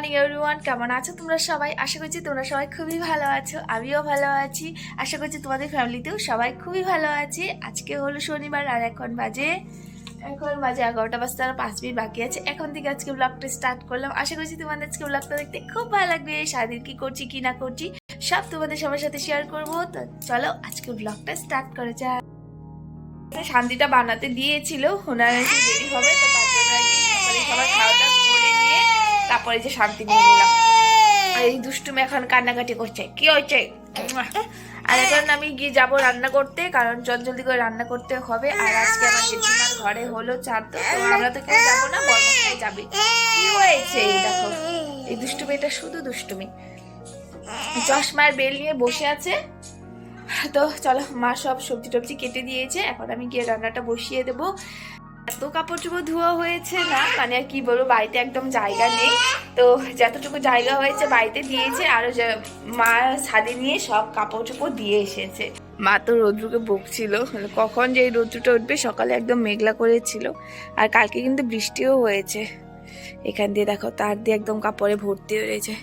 Morning everyone, কেমন আছো তোমরা সবাই? আশা করছি তোমরা সবাই খুবই ভালো আছো, আমিও ভালো আছি। আশা করছি তোমাদের ফ্যামিলিতেও সবাই খুবই ভালো আছে। আজকে হলো শনিবার আর এখন বাজে 11টা বাজতে আর 5 মিনিট বাকি আছে। এখন থেকে আজকে ব্লগটা স্টার্ট করলাম। আশা করছি তোমাদের আজকে ব্লগটা দেখতে খুব ভালো লাগবে। সারাদিন কি করছি কি না করছি সব তোমাদের সবার সাথে শেয়ার করবো। তো চলো আজকে ব্লগটা স্টার্ট করা যাক। শান্তিটা বানাতে দিয়েছিল, ওনার আর কি দেরি হবে, তো তার জন্য আর কি সকালে সবার খাওয়াটা করে নিয়ে তারপরে যে শান্তি নিয়ে নিলাম। আর এই দুষ্টুমি এখন কান্নাকাটি করছে, কি হয়েছে? আর এখন আমি গিয়ে যাবো রান্না করতে, কারণ জলদি করে রান্না করতে হবে। আর আজকে আমার জেঠিমার ঘরে হলো চাঁদ, তো আমরা তো কেউ যাবো না, বর্মশাই যাবে। কি হয়েছে এই দেখো, এই দুষ্টুমি, এটা শুধু দুষ্টুমি। চশমার বেল নিয়ে বসে আছে। তো চলো, মা সব সবজি টবজি কেটে দিয়েছে, এখন আমি গিয়ে রান্নাটা বসিয়ে দেবো। এত কাপড় চোপড় ধোয়া হয়েছে না, মানে আর কি বলবো, বাড়িতে একদম জায়গা নেই, তো যতটুকু জায়গা হয়েছে বাড়িতে দিয়েছে। আর মা ছাদে নিয়ে সব কাপড় চোপড় দিয়ে এসেছে। মা তো রৌদ্রকে বকছিল, কখন যে এই রৌদ্রটা উঠবে, সকালে একদম মেঘলা করেছিল। আর কালকে কিন্তু বৃষ্টিও হয়েছে। এখান দিয়ে দেখো তার দিয়ে একদম কাপড়ে ভর্তি হয়েছে।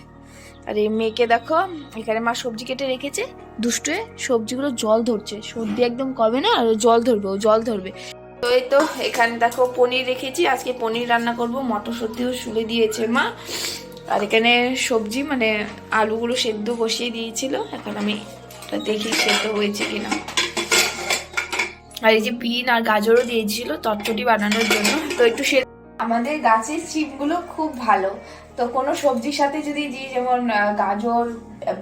আর এই মেয়েকে দেখো, এখানে মা সবজি কেটে রেখেছে, দুষ্টু সবজিগুলো জল ধরছে, সর্দি একদম কমে না, আর জল ধরবে, ও জল ধরবে। তো এই তো এখানে দেখো পনির রেখেছি, আজকে পনির রান্না করব। মটরশুঁটিও শুলে দিয়েছে মা। আর এখানে সবজি মানে আলুগুলো সেদ্ধ বসিয়ে দিয়েছিল, এখন আমি দেখি সেদ্ধ হয়েছে কিনা। আর এই যে বিন আর গাজরও দিয়েছিল চটচটি বানানোর জন্য, তো একটু আমাদের গাছের সিমগুলো খুব ভালো, তো কোনো সবজির সাথে যদি দিই, যেমন গাজর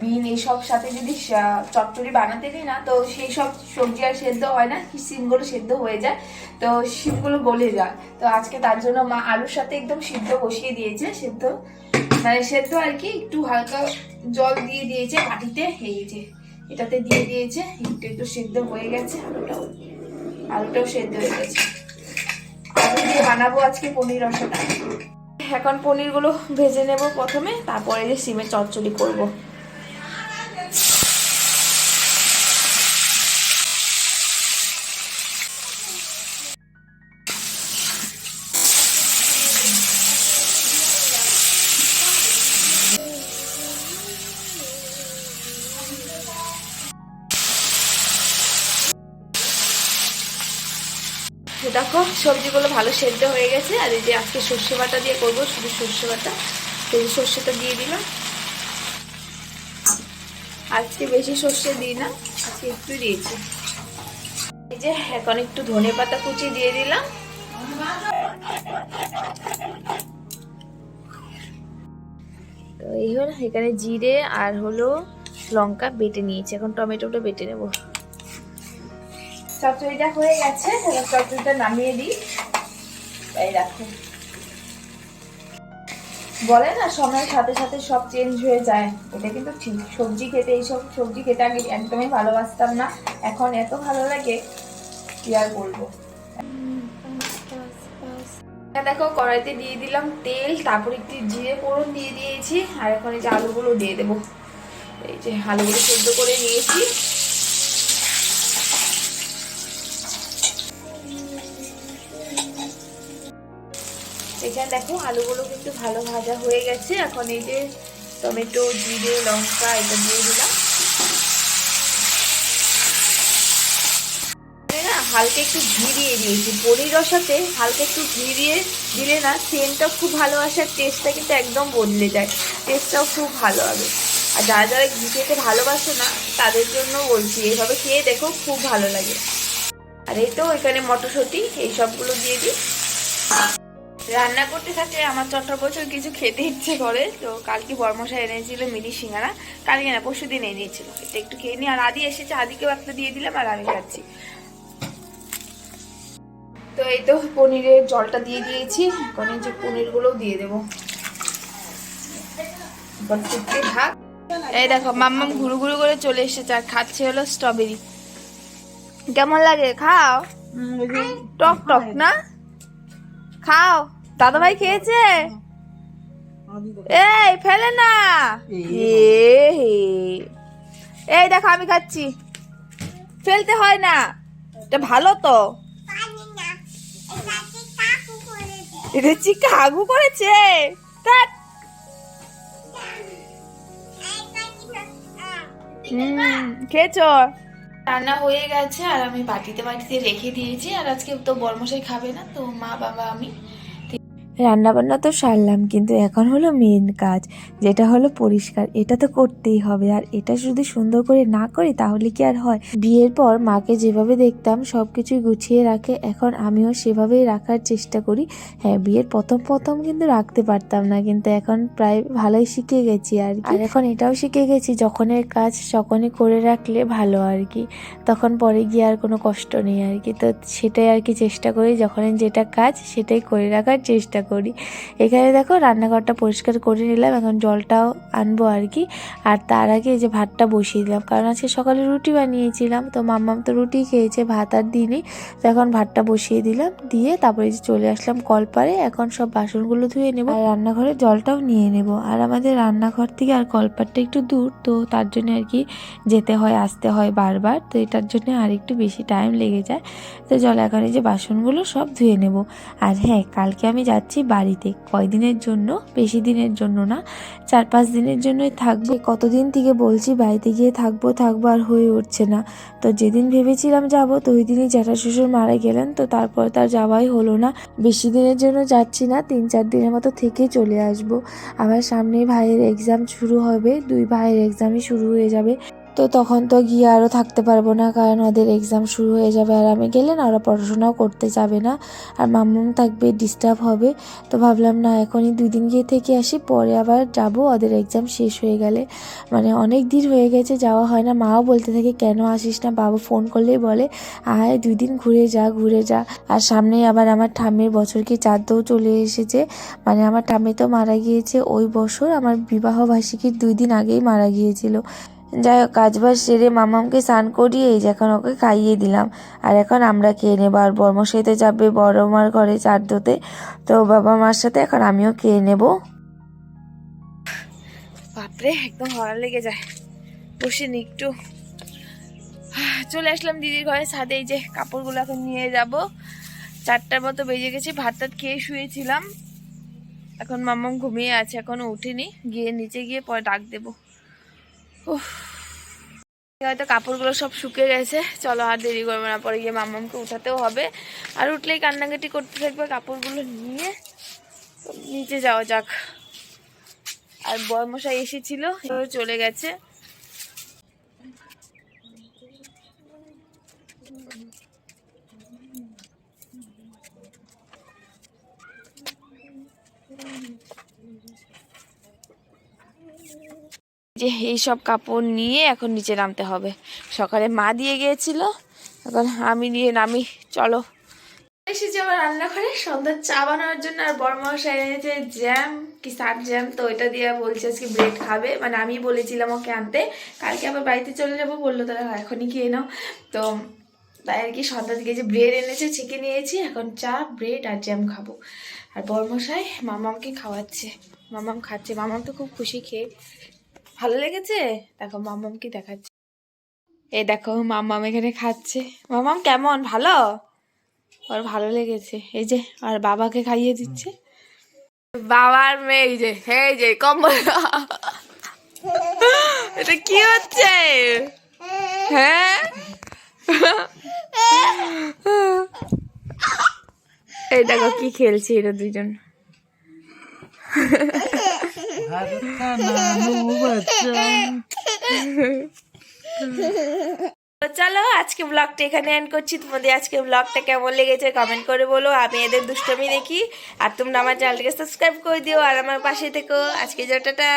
বিন এইসব সাথে যদি চটচড়ি বানাতে দিই না, তো সেই সব সবজি আর সেদ্ধ হয় না, সিমগুলো সেদ্ধ হয়ে যায়, তো সিমগুলো গলে যায়। তো আজকে তার জন্য মা আলুর সাথে একদম সিদ্ধ বসিয়ে দিয়েছে, সেদ্ধ মানে সেদ্ধ আর কি, একটু হালকা জল দিয়ে দিয়েছে বাটিতে, এই যে এটাতে দিয়ে দিয়েছে, একটু একটু সেদ্ধ হয়ে গেছে। আলুটাও সেদ্ধ হয়ে গেছে। আলু দিয়ে বানাবো আজকে পনির রসাটা। এখন পনিরগুলো ভেজে নেব প্রথমে, তারপরে যে সিমের চচ্চড়ি করব। দেখো সবজিগুলো ভালো সেদ্ধ হয়ে গেছে। আর এই যে আজকে সর্ষে বাটা দিয়ে করবো, শুধু সর্ষে বাটা, সেই সর্ষেটা দিয়ে দিলাম। আজকে বেশি সর্ষে দিই না, আজকে একটু দিয়েছি। এই যে এখন একটু ধনে পাতা কুচি দিয়ে দিলাম। তো এই হলো, এখানে জিরে আর হলো লঙ্কা বেটে নিয়েছি, এখন টমেটোটা বেটে নেবো। চচ্চড়িটা হয়ে গেছে, এবার চচ্চড়িটা নামিয়ে দিই। এই রাখো, বলে না সময়ের সাথে সাথে সব চেঞ্জ হয়ে যায়, এটা কিন্তু ঠিক। সবজি খেতে, এইসব সবজি খেতে আগে একদমই ভালোবাসতাম না, এখন এত ভালো লাগে কি আর বলবো। দেখো কড়াইতে দিয়ে দিলাম তেল, তারপর একটু জিরে ফোড়ন দিয়ে দিয়েছি, আর এখন এই যে আলুগুলো দিয়ে দেবো। এই যে আলুগুলো সেদ্ধ করে নিয়েছি। এখানে দেখো আলুগুলো কিন্তু ভালো ভাজা হয়ে গেছে। এখন এই যে টমেটো, জিরে, লঙ্কা এটা দিয়ে দিলাম। হালকা একটু ঘি দিয়ে দিয়েছি পনির রসাতে, হালকা একটু ঘি দিয়ে দিলে না সেন্টটা খুব ভালো আসে, আর টেস্টটা কিন্তু একদম বদলে যায়, টেস্টটাও খুব ভালো হবে। আর যারা যারা ঘি খেতে ভালোবাসে না তাদের জন্য বলছি, এইভাবে খেয়ে দেখো, খুব ভালো লাগে। আর এই তো এখানে মটরশুঁটি এই সবগুলো দিয়ে দিই। রান্না করতে থাকলে আমার চট্টর বছর কিছু খেতে ইচ্ছে করে। তো কালকে বর্মশাই এনেছিল মিনি সিঙ্গারা, কালকে না পরশু দিন এনেছিল, এটা একটু খেয়ে নিই। আর আদি এসেছে, আদিকেও একটা দিয়ে দিলাম, আর আমি খাচ্ছি। তো এই তো পনিরের জলটা দিয়ে দিয়েছি, এখন এই যে পনিরগুলোও দিয়ে দেবো। ভাগ, এই দেখো মাম্মাম ঘুরু ঘুরু করে চলে এসেছে আর খাচ্ছে হলো স্ট্রবেরি। কেমন লাগে? খাও, টক টক না? খাও। দাদা ভাই খেয়েছে, এই ফেলে না। এই দেখো আমি খাচ্ছি, ফেলতে হয় না, এটা ভালো তো। এটা কাকু করেছে। খেয়েছো? রান্না হয়ে গেছে আর আমি বাটিতে বাটিতে রেখে দিয়েছি। আর আজকে তো বরমশাই খাবে না, তো মা বাবা আমি রান্না বান্না তো সারলাম, কিন্তু এখন হলো মেন কাজ, যেটা হলো পরিষ্কার। এটা তো করতেই হবে, আর এটা যদি সুন্দর করে না করি তাহলে কি আর হয়? বিয়ের পর মাকে যেভাবে দেখতাম সবকিছুই গুছিয়ে রাখে, এখন আমিও সেভাবেই রাখার চেষ্টা করি। হ্যাঁ, বিয়ের প্রথম প্রথম কিন্তু রাখতে পারতাম না, কিন্তু এখন প্রায় ভালোই শিখে গেছি আর কি। আর এখন এটাও শিখে গেছি, যখনের কাজ তখনই করে রাখলে ভালো আর কি, তখন পরে গিয়ে আর কোনো কষ্ট নেই আর কি। তো সেটাই আর কি চেষ্টা করি, যখন যেটা কাজ সেটাই করে রাখার চেষ্টা করি। এখানে দেখো রান্নাঘরটা পরিষ্কার করে নিলাম, এখন জলটাও আনবো আর কি। আর তার আগে এই যে ভাতটা বসিয়ে দিলাম, কারণ আজকে সকালে রুটি বানিয়েছিলাম, তো মাম্মাম তো রুটি খেয়েছে, ভাত আর দিইনি। তো এখন ভাতটা বসিয়ে দিলাম, দিয়ে তারপরে যে চলে আসলাম কলপারে। এখন সব বাসনগুলো ধুয়ে নেব আর রান্নাঘরে জলটাও নিয়ে নেব। আর আমাদের রান্নাঘর থেকে আর কলপারটা একটু দূর, তো তার জন্য আর কি যেতে হয় আসতে হয় বারবার, তো এটার জন্য আর একটু বেশি টাইম লেগে যায়। তো জল এখন এই যে বাসনগুলো সব ধুয়ে নেব। আর হ্যাঁ, কালকে আমি যাচ্ছি বাড়িতে কয়দিনের জন্য, বেশি দিনের জন্য না, 4-5 দিনের জন্যই থাকবো। কতদিন থেকে বলছি বাড়িতে গিয়ে থাকবো থাকবো, আর হয়ে উঠছে না। তো যেদিন ভেবেছিলাম যাব, তো ওই দিনই জ্যাঠা শ্বশুর মারা গেলেন, তো তারপর তার যাওয়াই হলো না। বেশি দিনের জন্য যাচ্ছি না, 3-4 দিনের মতো থেকে চলে আসব। আবার সামনেই ভাইয়ের এক্সাম শুরু হবে, 2 ভাইয়ের এক্সামই শুরু হয়ে যাবে। তো তখন তো গিয়ে আরও থাকতে পারবো না, কারণ ওদের এক্সাম শুরু হয়ে যাবে, আর আমি গেলে না ওরা পড়াশোনাও করতে যাবে না, আর মাম্মাম থাকবে, ডিস্টার্ব হবে। তো ভাবলাম না, এখনই 2 দিন গিয়ে থেকে আসি, পরে আবার যাব ওদের এক্সাম শেষ হয়ে গেলে। মানে অনেক দিন হয়ে গেছে যাওয়া হয় না, মাও বলতে থাকে কেন আসিস না, বাবা ফোন করলেই বলে আয় 2 দিন ঘুরে যা ঘুরে যা। আর সামনেই আবার আমার ঠাম্মির বছর কি চাঁদও চলে এসেছে, মানে আমার ঠাম্মি তো মারা গিয়েছে ওই বছর, আমার বিবাহ বার্ষিকীর 2 দিন আগেই মারা গিয়েছিল। যাই হোক, কাজবাজ সেরে মামামকে স্নান করিয়ে এই যে এখন ওকে খাইয়ে দিলাম। আর এখন আমরা খেয়ে নেবো, আর বর্মশাইতে যাবে বড় মার ঘরে চাঁদতে, তো বাবা মার সাথে এখন আমিও খেয়ে নেব। বাপরে, একদম হড়া লেগে যায়, বসে নি একটু। চলে আসলাম দিদির ঘরে ছাদে, এই যে কাপড়গুলো এখন নিয়ে যাব। 4টার মতো বেজে গেছে, ভাত টাত খেয়ে শুয়েছিলাম, এখন মাম্মাম ঘুমিয়ে আছে, এখনো উঠেনি, গিয়ে নিচে গিয়ে পরে ডাক দেবো। উফ, হয়তো কাপড়গুলো সব শুকে গেছে, চলো আর দেরি করবো না, পরে গিয়ে মাম্মামকে উঠাতেও হবে। আর উঠলেই কান্নাকাটি করতে থাকবে, কাপড়গুলো নিয়ে নিচে যাওয়া যাক। আর বরমশাই এসেছিল, চলে গেছে। যে এই সব কাপড় নিয়ে এখন নিচে নামতে হবে, সকালে মা দিয়ে গিয়েছিল, এখন আমি নিয়ে নামি। চলো, এসেছি আবার রান্নাঘরে সন্ধ্যার চা বানানোর জন্য। আর বড়মশাই এনেছে জ্যাম, কি সার জ্যাম, তো এটা দিয়ে বলছে আজকে ব্রেড খাবে, মানে আমি বলেছিলাম ওকে আনতে, কালকে আবার বাড়িতে চলে যাবো বললো, তারা এখনই খেয়ে নাও। তো তাই আর কি সন্ধ্যা থেকে যে ব্রেড এনেছে ছেঁকে নিয়েছি, এখন চা ব্রেড আর জ্যাম খাবো। আর বড়মশাই মামামকে খাওয়াচ্ছে, মামাম খাচ্ছে, মামাম তো খুব খুশি খেয়ে, ভালো লেগেছে। দেখো মামামকে দেখাচ্ছে, এই দেখো মামাম এখানে খাচ্ছে। মামাম কেমন, ভালো? ওর ভালো লেগেছে, এই যে আর বাবাকে খাইয়ে দিচ্ছে, বাবার মেয়ে, এই যে কম্বল। এটা কি হচ্ছে? হ্যাঁ, এই দেখো কি খেলছে এরা দুজন। তো চলো, আজকে ব্লগটা এখানে এন্ড করছি। তোমাদের আজকে ব্লগটা কেমন লেগেছে কমেন্ট করে বলো, আমি এদের দুষ্টমি দেখি। আর তোমরা আমার চ্যানেলটাকে সাবস্ক্রাইব করে দিও, আর আমার পাশে থেকো। আজকে টাটা।